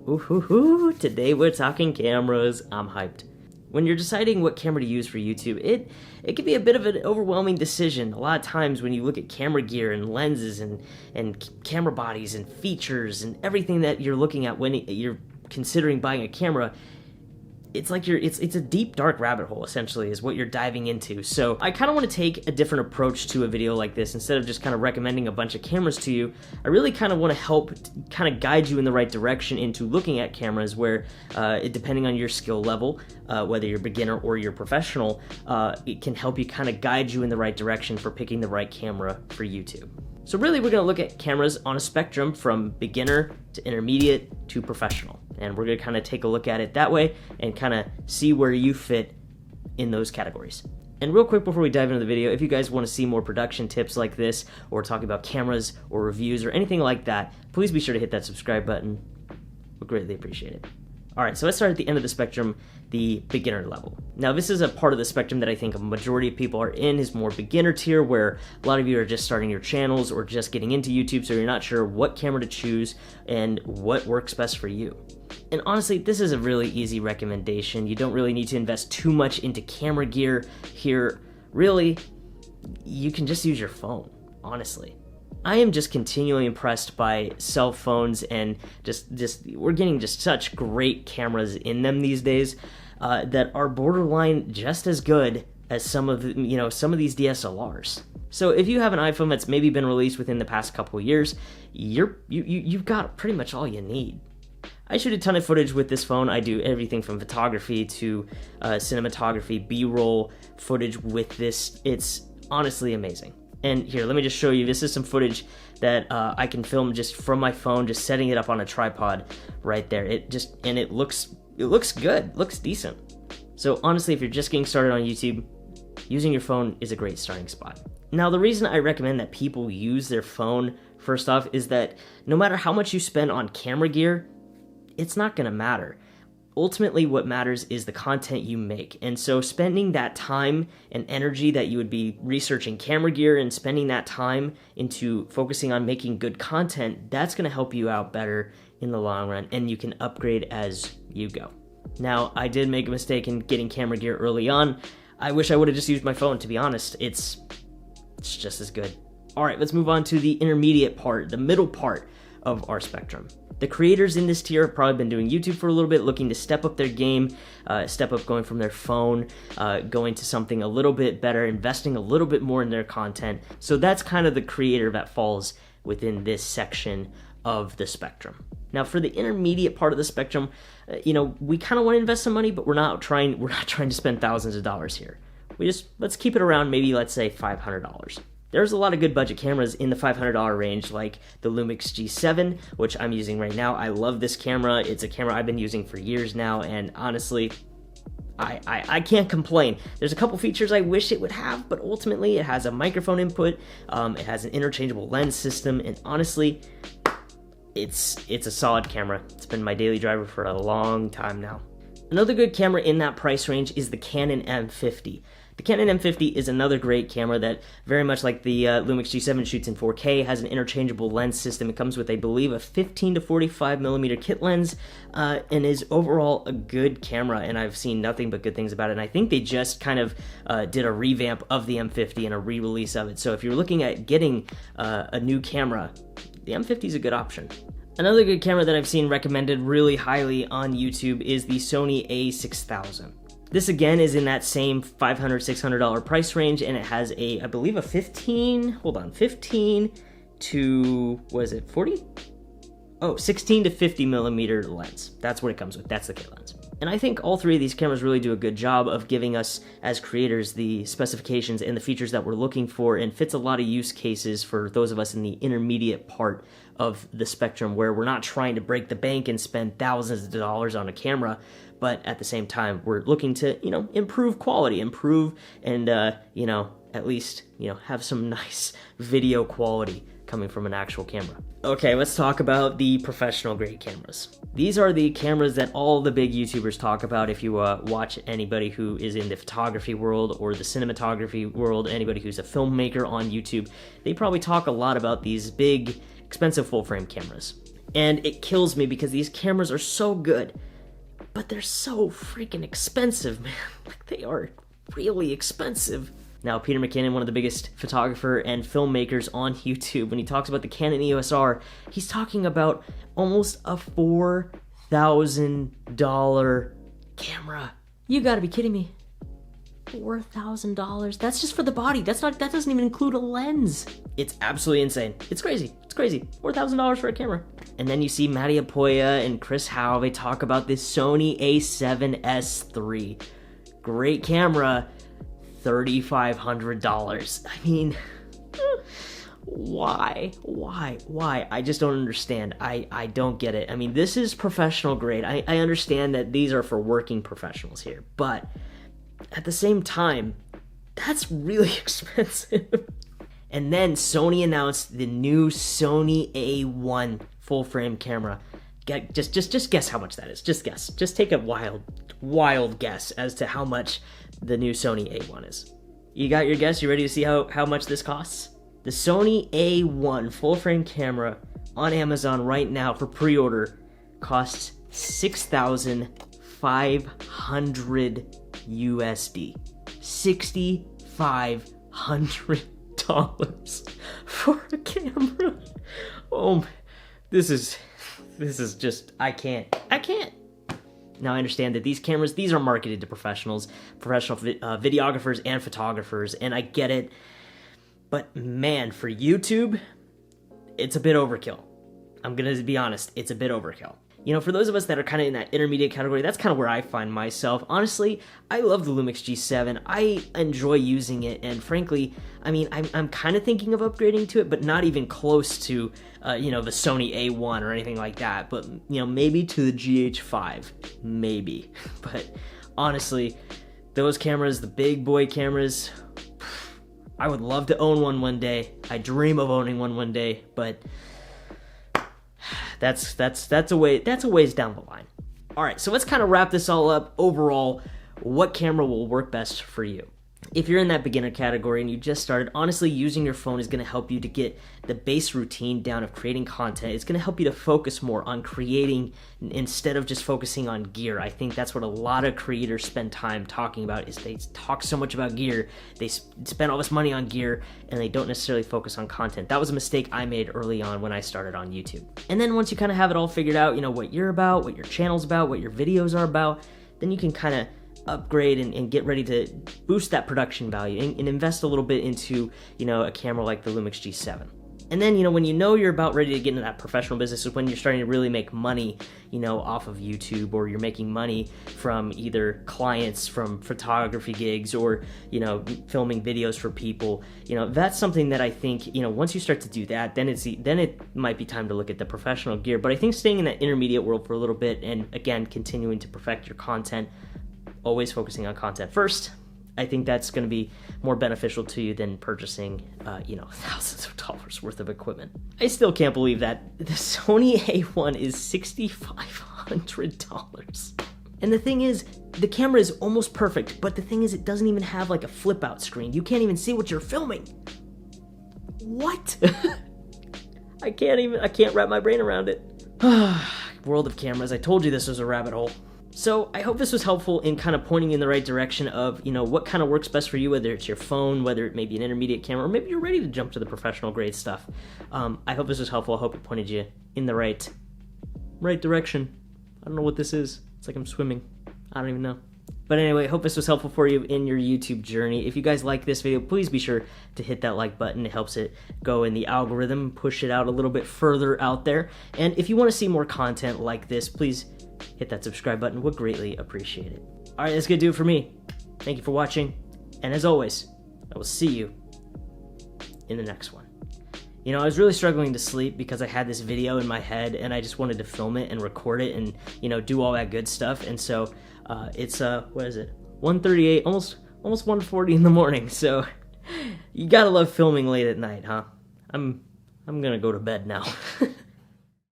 Ooh, today we're talking cameras. I'm hyped. When you're deciding what camera to use for YouTube, it can be a bit of an overwhelming decision. A lot of times when you look at camera gear and lenses and camera bodies and features and everything that you're looking at when you're considering buying a camera, it's like it's a deep dark rabbit hole essentially is what you're diving into. So I kind of want to take a different approach to a video like this. Instead of just kind of recommending a bunch of cameras to you, I really kind of want to help kind of guide you in the right direction into looking at cameras where depending on your skill level, whether you're beginner or you're professional, it can help you kind of guide you in the right direction for picking the right camera for YouTube. So really we're going to look at cameras on a spectrum from beginner to intermediate to professional. And we're going to kind of take a look at it that way and kind of see where you fit in those categories. And real quick before we dive into the video, if you guys want to see more production tips like this or talk about cameras or reviews or anything like that, please be sure to hit that subscribe button. We'd greatly appreciate it. Alright, so let's start at the end of the spectrum, the beginner level. Now this is a part of the spectrum that I think a majority of people are in, is more beginner tier, where a lot of you are just starting your channels or just getting into YouTube, so you're not sure what camera to choose and what works best for you. And honestly, this is a really easy recommendation. You don't really need to invest too much into camera gear here. Really, you can just use your phone, honestly. I am just continually impressed by cell phones and just we're getting just such great cameras in them these days that are borderline just as good as some of these DSLRs. So if you have an iPhone that's maybe been released within the past couple of years, you've got pretty much all you need. I shoot a ton of footage with this phone. I do everything from photography to cinematography, B-roll footage with this. It's honestly amazing. And here, let me just show you. This is some footage that I can film just from my phone, just setting it up on a tripod right there. It looks good, looks decent. So honestly, if you're just getting started on YouTube, using your phone is a great starting spot. Now, the reason I recommend that people use their phone first off is that no matter how much you spend on camera gear, it's not gonna matter. Ultimately, what matters is the content you make. And so spending that time and energy that you would be researching camera gear and spending that time into focusing on making good content, that's gonna help you out better in the long run, and you can upgrade as you go. Now, I did make a mistake in getting camera gear early on. I wish I would have just used my phone, to be honest. It's just as good. All right, let's move on to the intermediate part, the middle part of our spectrum. The creators in this tier have probably been doing YouTube for a little bit, looking to step up their game, step up going from their phone, going to something a little bit better, investing a little bit more in their content. So that's kind of the creator that falls within this section of the spectrum. Now for the intermediate part of the spectrum, we kind of want to invest some money, but we're not trying to spend thousands of dollars here. Let's keep it around, maybe let's say $500. There's a lot of good budget cameras in the $500 range, like the Lumix G7, which I'm using right now. I love this camera. It's a camera I've been using for years now, and honestly, I can't complain. There's a couple features I wish it would have, but ultimately it has a microphone input, it has an interchangeable lens system, and honestly, it's a solid camera. It's been my daily driver for a long time now. Another good camera in that price range is the Canon M50. The Canon M50 is another great camera that, very much like the Lumix G7, shoots in 4K, has an interchangeable lens system. It comes with, I believe, a 15 to 45 millimeter kit lens, and is overall a good camera, and I've seen nothing but good things about it. And I think they just kind of did a revamp of the M50 and a re-release of it. So if you're looking at getting a new camera, the M50 is a good option. Another good camera that I've seen recommended really highly on YouTube is the Sony A6000. This again is in that same $500, $600 price range, and it has I believe a 15 to, what is it, 40? Oh, 16 to 50 millimeter lens. That's what it comes with, that's the kit lens. And I think all three of these cameras really do a good job of giving us, as creators, the specifications and the features that we're looking for, and fits a lot of use cases for those of us in the intermediate part of the spectrum, where we're not trying to break the bank and spend thousands of dollars on a camera, but at the same time, we're looking to, improve quality, and, at least, have some nice video quality coming from an actual camera. Okay, let's talk about the professional grade cameras. These are the cameras that all the big YouTubers talk about. If you watch anybody who is in the photography world or the cinematography world, anybody who's a filmmaker on YouTube, they probably talk a lot about these big, expensive full-frame cameras. And it kills me because these cameras are so good, but they're so freaking expensive, man. Like, they are really expensive. Now, Peter McKinnon, one of the biggest photographer and filmmakers on YouTube, when he talks about the Canon EOS R, he's talking about almost a $4,000 camera. You gotta be kidding me. $4,000? That's just for the body. That doesn't even include a lens. It's absolutely insane. It's crazy. It's crazy. $4,000 for a camera. And then you see Matty Apoya and Chris Howe, they talk about this Sony a7S III. Great camera, $3,500. I mean, why? I just don't understand. I don't get it. I mean, this is professional grade. I understand that these are for working professionals here, but at the same time, that's really expensive. And then Sony announced the new Sony A1 full-frame camera. Just guess how much that is. Just guess. Just take a wild guess as to how much the new Sony A1 is. You got your guess? You ready to see how much this costs? The Sony A1 full-frame camera on Amazon right now for pre-order costs $6,500 USD. $6,500 for a camera. Oh, this is just, I can't. Now, I understand that these cameras, these are marketed to professionals, professional videographers and photographers, and I get it. But man, for YouTube, it's a bit overkill. I'm gonna be honest, it's a bit overkill. You know, for those of us that are kind of in that intermediate category, that's kind of where I find myself. Honestly, I love the Lumix G7. I enjoy using it, and frankly, I mean, I'm kind of thinking of upgrading to it, but not even close to, you know, the Sony A1 or anything like that. But, you know, maybe to the GH5, maybe. But honestly, those cameras, the big boy cameras, I would love to own one day. I dream of owning one day, but that's a ways down the line. All right, so let's kind of wrap this all up. Overall, what camera will work best for you? If you're in that beginner category and you just started, honestly, using your phone is going to help you to get the base routine down of creating content. It's going to help you to focus more on creating instead of just focusing on gear. I think that's what a lot of creators spend time talking about, is they talk so much about gear, they spend all this money on gear, and they don't necessarily focus on content. That was a mistake I made early on when I started on YouTube. And then once you kind of have it all figured out, you know, what you're about, what your channel's about, what your videos are about, then you can kind of upgrade and get ready to boost that production value and invest a little bit into, you know, a camera like the Lumix G7. And then, you know, when you know you're about ready to get into that professional business is when you're starting to really make money, you know, off of YouTube, or you're making money from either clients from photography gigs or, you know, filming videos for people. You know, that's something that I think, you know, once you start to do that, then it might be time to look at the professional gear. But I think staying in that intermediate world for a little bit and, again, continuing to perfect your content, always focusing on content first, I think that's going to be more beneficial to you than purchasing, you know, thousands of dollars worth of equipment. I still can't believe that the Sony A1 is $6,500. And the thing is, the camera is almost perfect, but the thing is, it doesn't even have like a flip out screen. You can't even see what you're filming. What? I can't wrap my brain around it. World of cameras. I told you this was a rabbit hole. So I hope this was helpful in kind of pointing you in the right direction of, you know, what kind of works best for you, whether it's your phone, whether it may be an intermediate camera, or maybe you're ready to jump to the professional grade stuff. I hope this was helpful. I hope it pointed you in the right direction. I don't know what this is. It's like I'm swimming. I don't even know. But anyway, I hope this was helpful for you in your YouTube journey. If you guys like this video, please be sure to hit that like button. It helps it go in the algorithm, push it out a little bit further out there. And if you want to see more content like this, please hit that subscribe button. Would greatly appreciate it. All right, that's gonna do it for me. Thank you for watching. And as always, I will see you in the next one. You know, I was really struggling to sleep because I had this video in my head and I just wanted to film it and record it and, you know, do all that good stuff. And so it's, what is it? 1:38, almost 1:40 in the morning. So you gotta love filming late at night, huh? I'm gonna go to bed now.